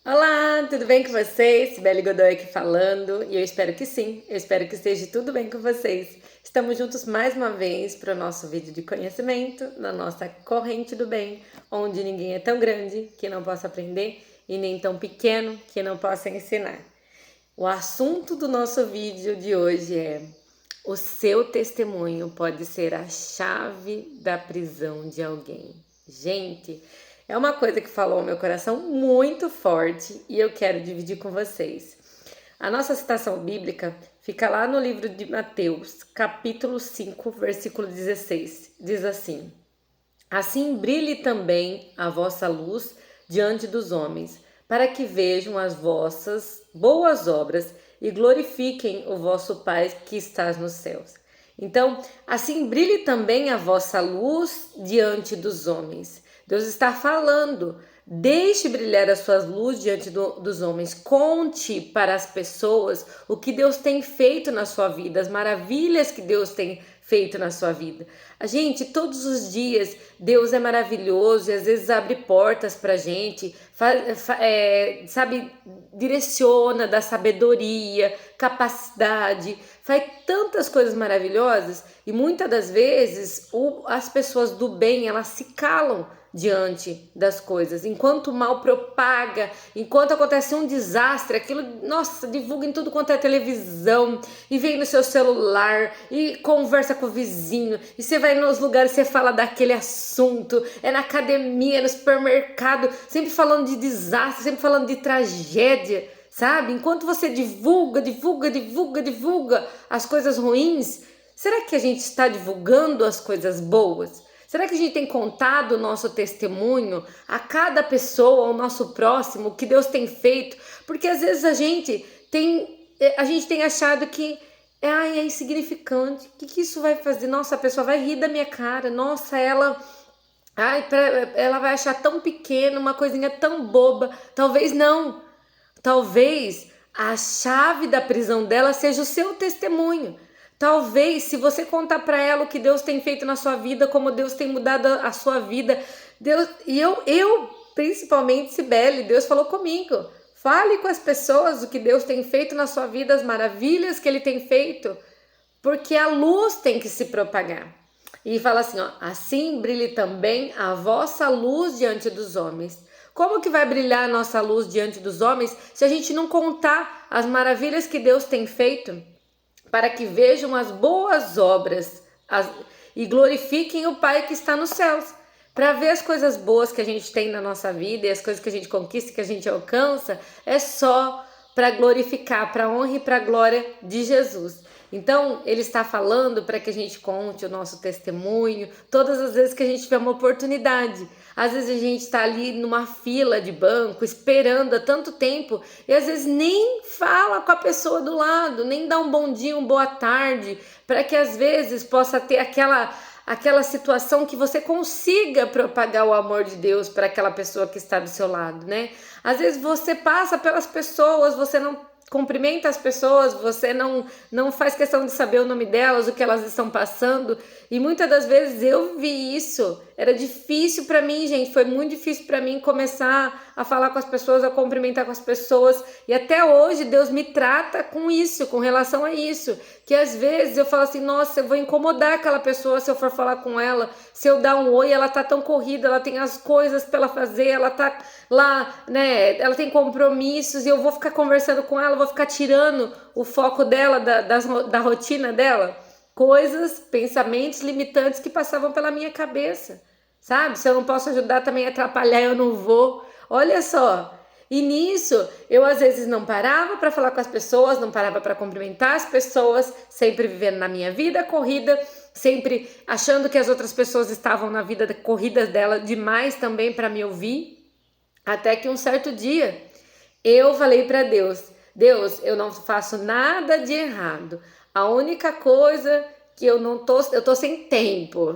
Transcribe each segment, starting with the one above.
Olá, tudo bem com vocês? Sibeli Godoy aqui falando e eu espero que sim, eu espero que esteja tudo bem com vocês. Estamos juntos mais uma vez para o nosso vídeo de conhecimento, na nossa corrente do bem, onde ninguém é tão grande que não possa aprender e nem tão pequeno que não possa ensinar. O assunto do nosso vídeo de hoje é: o seu testemunho pode ser a chave da prisão de alguém. Gente, é uma coisa que falou ao meu coração muito forte e eu quero dividir com vocês. A nossa citação bíblica fica lá no livro de Mateus, capítulo 5, versículo 16. Diz assim: Assim brilhe também a vossa luz diante dos homens, para que vejam as vossas boas obras e glorifiquem o vosso Pai que estás nos céus. Então, assim brilhe também a vossa luz diante dos homens. Deus está falando, deixe brilhar a sua luz diante dos homens. Conte para as pessoas o que Deus tem feito na sua vida, as maravilhas que Deus tem feito na sua vida. A gente, todos os dias, Deus é maravilhoso e às vezes abre portas pra gente, sabe, direciona, dá sabedoria, capacidade, faz tantas coisas maravilhosas e muitas das vezes as pessoas do bem, elas se calam diante das coisas, enquanto o mal propaga, enquanto acontece um desastre, aquilo, nossa, divulga em tudo quanto é televisão, e vem no seu celular, e conversa com o vizinho, e você vai nos lugares, você fala daquele assunto, é na academia, no supermercado, sempre falando de desastre, sempre falando de tragédia, sabe? Enquanto você divulga as coisas ruins, será que a gente está divulgando as coisas boas? Será que a gente tem contado o nosso testemunho a cada pessoa, ao nosso próximo, o que Deus tem feito? Porque às vezes a gente tem achado que é insignificante. O que isso vai fazer? Nossa, a pessoa vai rir da minha cara. Nossa, ela vai achar tão pequeno, uma coisinha tão boba. Talvez não. Talvez a chave da prisão dela seja o seu testemunho. Talvez, se você contar para ela o que Deus tem feito na sua vida, como Deus tem mudado a sua vida, Deus, e eu principalmente, Sibeli, Deus falou comigo. Fale com as pessoas o que Deus tem feito na sua vida, as maravilhas que Ele tem feito, porque a luz tem que se propagar. E fala assim, ó, assim brilhe também a vossa luz diante dos homens. Como que vai brilhar a nossa luz diante dos homens se a gente não contar as maravilhas que Deus tem feito? Para que vejam as boas obras e glorifiquem o Pai que está nos céus. Para ver as coisas boas que a gente tem na nossa vida e as coisas que a gente conquista, que a gente alcança, é só para glorificar, para a honra e para a glória de Jesus. Então, ele está falando para que a gente conte o nosso testemunho todas as vezes que a gente tiver uma oportunidade. Às vezes a gente está ali numa fila de banco, esperando há tanto tempo, e às vezes nem fala com a pessoa do lado, nem dá um bom dia, uma boa tarde, para que às vezes possa ter aquela situação que você consiga propagar o amor de Deus para aquela pessoa que está do seu lado, né? Às vezes você passa pelas pessoas, você não cumprimenta as pessoas, você não faz questão de saber o nome delas, o que elas estão passando, e muitas das vezes eu vi isso, era difícil para mim, gente, foi muito difícil para mim começar a falar com as pessoas, a cumprimentar com as pessoas, e até hoje Deus me trata com isso, com relação a isso, que às vezes eu falo assim, nossa, eu vou incomodar aquela pessoa se eu for falar com ela, se eu dar um oi, ela tá tão corrida, ela tem as coisas pra ela fazer, ela tá lá, né, ela tem compromissos, e eu vou ficar conversando com ela, vou ficar tirando o foco dela, da rotina dela, coisas, pensamentos limitantes que passavam pela minha cabeça, sabe? Se eu não posso ajudar também a atrapalhar, eu não vou, olha só. E nisso, eu às vezes não parava para falar com as pessoas, não parava para cumprimentar as pessoas, sempre vivendo na minha vida corrida, sempre achando que as outras pessoas estavam na vida corrida dela demais também para me ouvir, até que um certo dia eu falei para Deus, Deus, eu não faço nada de errado, a única coisa que eu tô sem tempo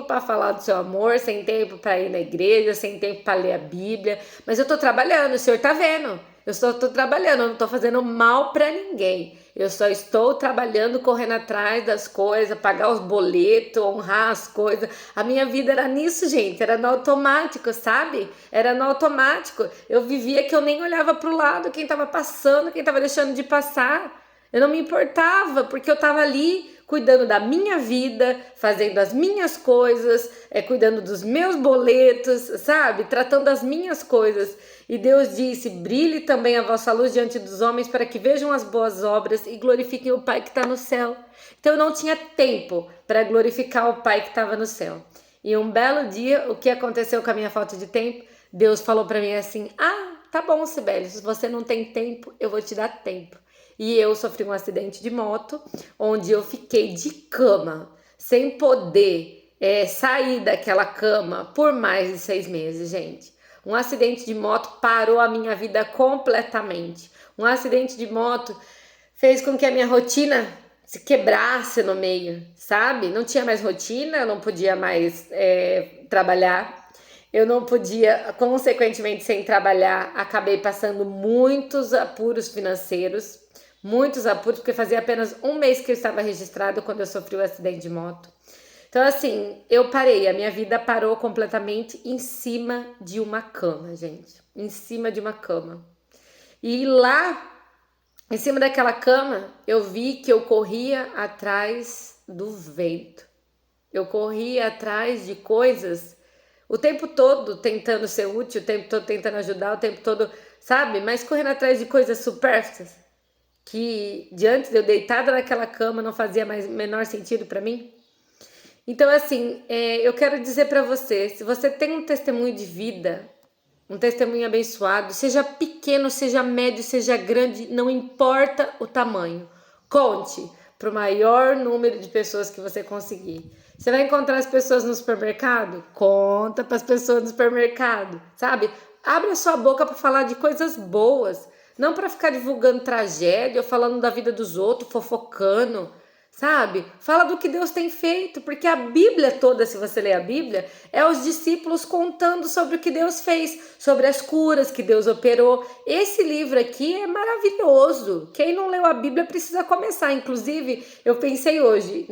para falar do seu amor, sem tempo para ir na igreja, sem tempo para ler a Bíblia, mas eu tô trabalhando, o senhor tá vendo? Eu só estou trabalhando, eu não estou fazendo mal para ninguém. Eu só estou trabalhando, correndo atrás das coisas, pagar os boletos, honrar as coisas. A minha vida era nisso, gente. Era no automático, sabe? Era no automático. Eu vivia que eu nem olhava para o lado, quem estava passando, quem estava deixando de passar. Eu não me importava, porque eu estava ali cuidando da minha vida, fazendo as minhas coisas, cuidando dos meus boletos, sabe? Tratando as minhas coisas. E Deus disse: brilhe também a vossa luz diante dos homens, para que vejam as boas obras e glorifiquem o Pai que está no céu. Então eu não tinha tempo para glorificar o Pai que estava no céu. E um belo dia, o que aconteceu com a minha falta de tempo? Deus falou para mim assim: ah, tá bom, Sibeli, se você não tem tempo, eu vou te dar tempo. E eu sofri um acidente de moto, onde eu fiquei de cama, sem poder sair daquela cama por mais de 6 meses, gente. Um acidente de moto parou a minha vida completamente. Um acidente de moto fez com que a minha rotina se quebrasse no meio, sabe? Não tinha mais rotina, eu não podia mais trabalhar. Eu não podia, consequentemente, sem trabalhar, acabei passando muitos apuros financeiros. Muitos apuros, porque fazia apenas 1 mês que eu estava registrado quando eu sofri o acidente de moto. Então, assim, eu parei, a minha vida parou completamente em cima de uma cama, gente. Em cima de uma cama. E lá, em cima daquela cama, eu vi que eu corria atrás do vento. Eu corria atrás de coisas o tempo todo tentando ser útil, o tempo todo tentando ajudar, o tempo todo, sabe? Mas correndo atrás de coisas supérfluas que diante de eu deitada naquela cama não fazia mais menor sentido para mim. Então, assim, eu quero dizer para você, se você tem um testemunho de vida, um testemunho abençoado, seja pequeno, seja médio, seja grande, não importa o tamanho, conte para o maior número de pessoas que você conseguir. Você vai encontrar as pessoas no supermercado? Conta para as pessoas no supermercado, sabe? Abre a sua boca para falar de coisas boas, não para ficar divulgando tragédia ou falando da vida dos outros, fofocando, sabe? Fala do que Deus tem feito, porque a Bíblia toda, se você ler a Bíblia, é os discípulos contando sobre o que Deus fez, sobre as curas que Deus operou. Esse livro aqui é maravilhoso. Quem não leu a Bíblia precisa começar. Inclusive, eu pensei hoje,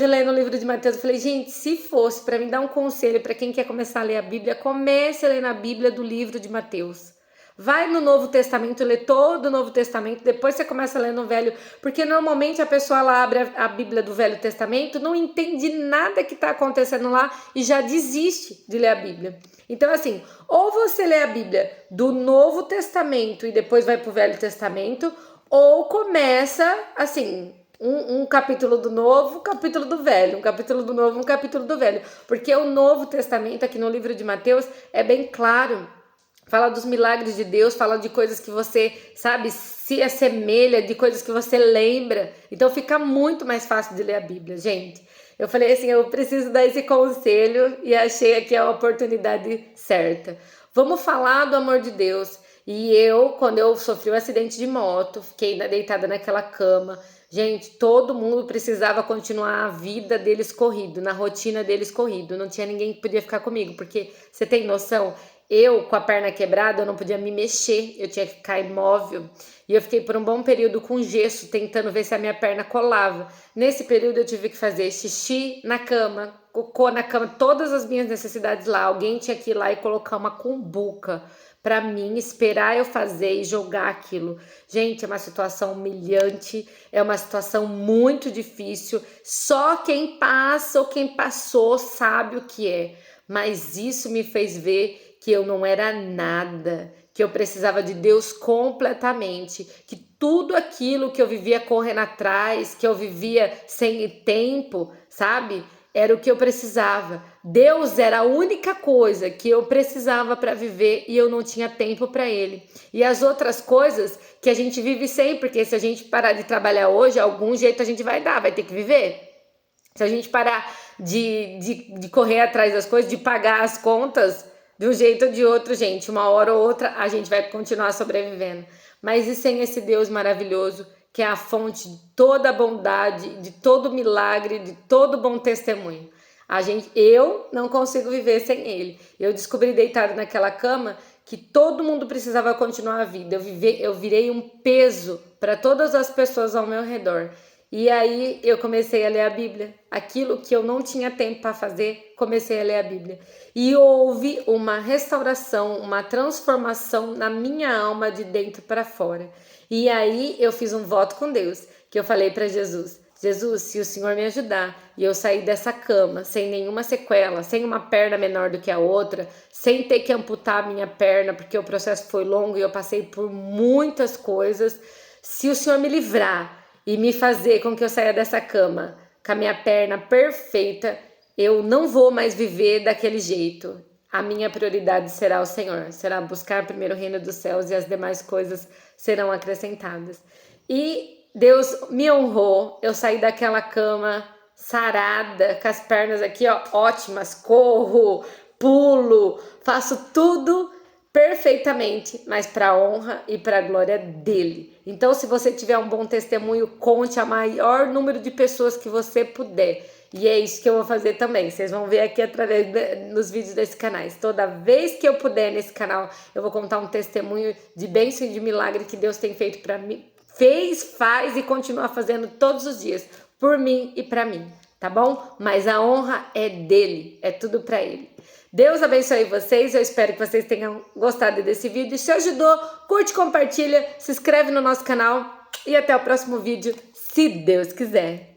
lendo o livro de Mateus, eu falei, gente, se fosse para me dar um conselho para quem quer começar a ler a Bíblia, comece a ler na Bíblia do livro de Mateus. Vai no Novo Testamento, lê todo o Novo Testamento, depois você começa a ler no Velho, porque normalmente a pessoa ela abre a Bíblia do Velho Testamento, não entende nada que está acontecendo lá e já desiste de ler a Bíblia. Então, assim, ou você lê a Bíblia do Novo Testamento e depois vai para o Velho Testamento, ou começa, assim, um capítulo do Novo, um capítulo do Velho, um capítulo do Novo, um capítulo do Velho. Porque o Novo Testamento, aqui no livro de Mateus, é bem claro. Fala dos milagres de Deus, fala de coisas que você, sabe, se assemelha, de coisas que você lembra. Então fica muito mais fácil de ler a Bíblia, gente. Eu falei assim, eu preciso dar esse conselho e achei aqui a oportunidade certa. Vamos falar do amor de Deus. E eu, quando eu sofri um acidente de moto, fiquei deitada naquela cama. Gente, todo mundo precisava continuar a vida deles corrido, na rotina deles corrido. Não tinha ninguém que podia ficar comigo, porque você tem noção? Eu, com a perna quebrada, eu não podia me mexer, eu tinha que ficar imóvel. E eu fiquei por um bom período com gesso, tentando ver se a minha perna colava. Nesse período eu tive que fazer xixi na cama, cocô na cama, todas as minhas necessidades lá. Alguém tinha que ir lá e colocar uma cumbuca para mim, esperar eu fazer e jogar aquilo. Gente, é uma situação humilhante, é uma situação muito difícil. Só quem passa ou quem passou sabe o que é. Mas isso me fez ver que eu não era nada, que eu precisava de Deus completamente, que tudo aquilo que eu vivia correndo atrás, que eu vivia sem tempo, sabe? Era o que eu precisava. Deus era a única coisa que eu precisava para viver e eu não tinha tempo para Ele. E as outras coisas que a gente vive sem, porque se a gente parar de trabalhar hoje, algum jeito a gente vai ter que viver. Se a gente parar de correr atrás das coisas, de pagar as contas, de um jeito ou de outro, gente, uma hora ou outra, a gente vai continuar sobrevivendo. Mas e sem esse Deus maravilhoso, que é a fonte de toda a bondade, de todo milagre, de todo bom testemunho? Eu não consigo viver sem ele. Eu descobri deitado naquela cama que todo mundo precisava continuar a vida. Eu virei um peso para todas as pessoas ao meu redor. E aí eu comecei a ler a Bíblia. Aquilo que eu não tinha tempo para fazer, comecei a ler a Bíblia. E houve uma restauração, uma transformação na minha alma de dentro para fora. E aí eu fiz um voto com Deus, que eu falei para Jesus: Jesus, se o Senhor me ajudar e eu sair dessa cama sem nenhuma sequela, sem uma perna menor do que a outra, sem ter que amputar a minha perna, porque o processo foi longo e eu passei por muitas coisas, se o Senhor me livrar e me fazer com que eu saia dessa cama com a minha perna perfeita, eu não vou mais viver daquele jeito. A minha prioridade será o Senhor, será buscar primeiro o reino dos céus e as demais coisas serão acrescentadas. E Deus me honrou, eu saí daquela cama sarada, com as pernas aqui, ó, ótimas, corro, pulo, faço tudo perfeitamente, mas para a honra e para a glória dele. Então, se você tiver um bom testemunho, conte a maior número de pessoas que você puder. E é isso que eu vou fazer também. Vocês vão ver aqui através nos vídeos desse canal. Toda vez que eu puder nesse canal, eu vou contar um testemunho de bênção e de milagre que Deus tem feito para mim. Fez, faz e continua fazendo todos os dias, por mim e para mim, tá bom? Mas a honra é dele, é tudo para ele. Deus abençoe vocês, eu espero que vocês tenham gostado desse vídeo. Se ajudou, curte, compartilha, se inscreve no nosso canal e até o próximo vídeo, se Deus quiser.